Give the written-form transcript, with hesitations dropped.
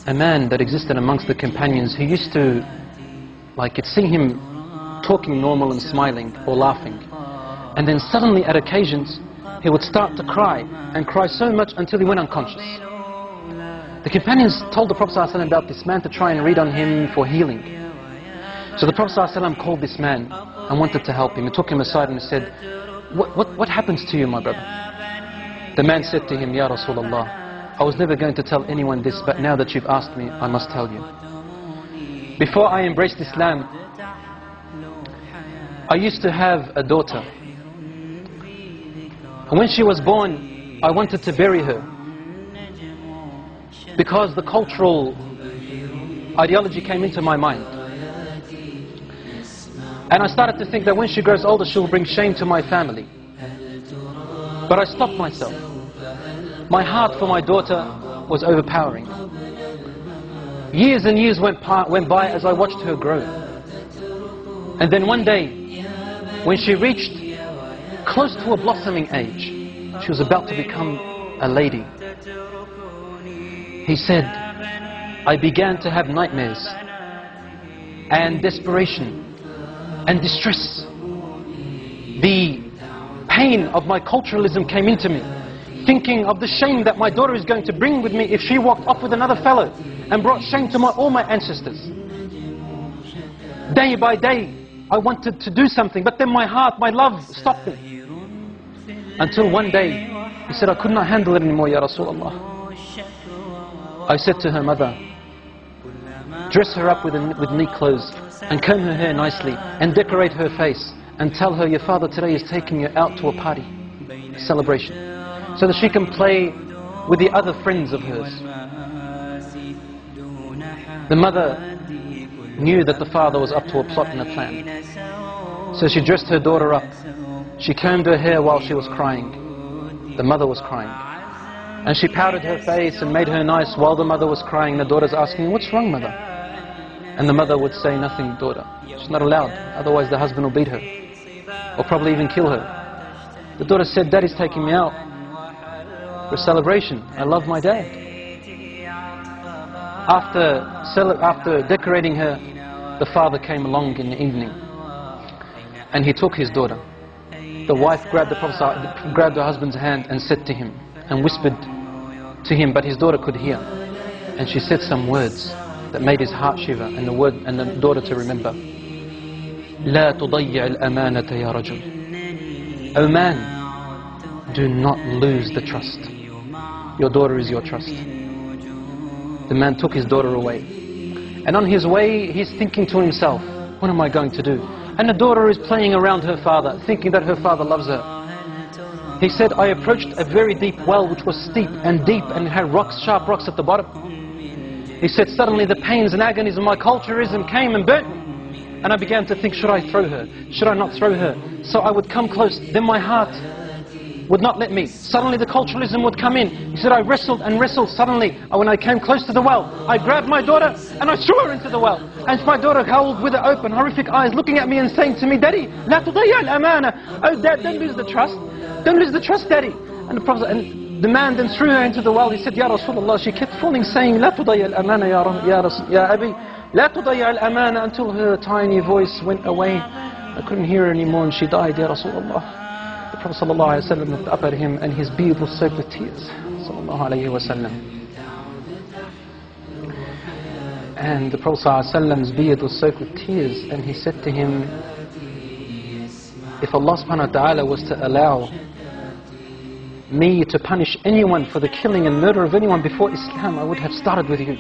a man that existed amongst the companions who used to, you'd see him talking normal and smiling or laughing, and then suddenly at occasions he would start to cry, and cry so much until he went unconscious. The companions told the Prophet ﷺ about this man to try and read on him for healing. So the Prophet ﷺ called this man and wanted to help him. He took him aside and said, what happens to you, my brother? The man said to him, Ya Rasulullah, I was never going to tell anyone this, but now that you've asked me, I must tell you. Before I embraced Islam, I used to have a daughter. And when she was born, I wanted to bury her, because the cultural ideology came into my mind. And I started to think that when she grows older, she will bring shame to my family. But I stopped myself. My heart for my daughter was overpowering. Years and years went by as I watched her grow. And then one day, when she reached close to a blossoming age, she was about to become a lady, he said, I began to have nightmares and desperation and distress. The pain of my culturalism came into me, thinking of the shame that my daughter is going to bring with me if she walked off with another fellow and brought shame to all my ancestors. Day by day, I wanted to do something, but then my heart, my love stopped me. Until one day, he said, I could not handle it anymore, Ya Rasulullah. I said to her mother, dress her up with neat clothes and comb her hair nicely and decorate her face and tell her your father today is taking you out to a party, a celebration, so that she can play with the other friends of hers. The mother knew that the father was up to a plot and a plan. So she dressed her daughter up. She combed her hair while she was crying. The mother was crying. And she powdered her face and made her nice while the mother was crying. The daughter's asking, what's wrong, mother? And the mother would say, nothing, daughter. She's not allowed, otherwise the husband will beat her, or probably even kill her. The daughter said, Daddy's taking me out for a celebration. I love my dad. After decorating her, the father came along in the evening and he took his daughter. The wife grabbed her husband's hand and said to him, and whispered to him, but his daughter could hear. And she said some words that made his heart shiver, and the daughter to remember. لا تضيع الأمانة يا رجل. O man, do not lose the trust. Your daughter is your trust. The man took his daughter away. And on his way, he's thinking to himself, what am I going to do? And the daughter is playing around her father, thinking that her father loves her. He said, I approached a very deep well which was steep and deep and had rocks, sharp rocks at the bottom. He said, suddenly the pains and agonies of my culturalism came and burnt me. And I began to think, should I throw her? Should I not throw her? So I would come close, then my heart would not let me. Suddenly the culturalism would come in. He said, I wrestled and wrestled. Suddenly, when I came close to the well, I grabbed my daughter and I threw her into the well. And my daughter howled with her open, horrific eyes, looking at me and saying to me, Daddy, لا تضيع الأمانة. Oh, Dad, don't lose the trust. Don't lose the trust, Daddy. And the man then threw her into the well. He said, Ya Rasulullah. She kept falling, saying, لا تضيع الأمانة يا أبي. لا تضيع الأمانة, until her tiny voice went away. I couldn't hear her anymore and she died, Ya Rasulullah. The Prophet ﷺ looked up at him and his beard was soaked with tears. And the Prophet ﷺ's beard was soaked with tears, and he said to him, if Allah subhanahu wa ta'ala was to allow me to punish anyone for the killing and murder of anyone before Islam, I would have started with you.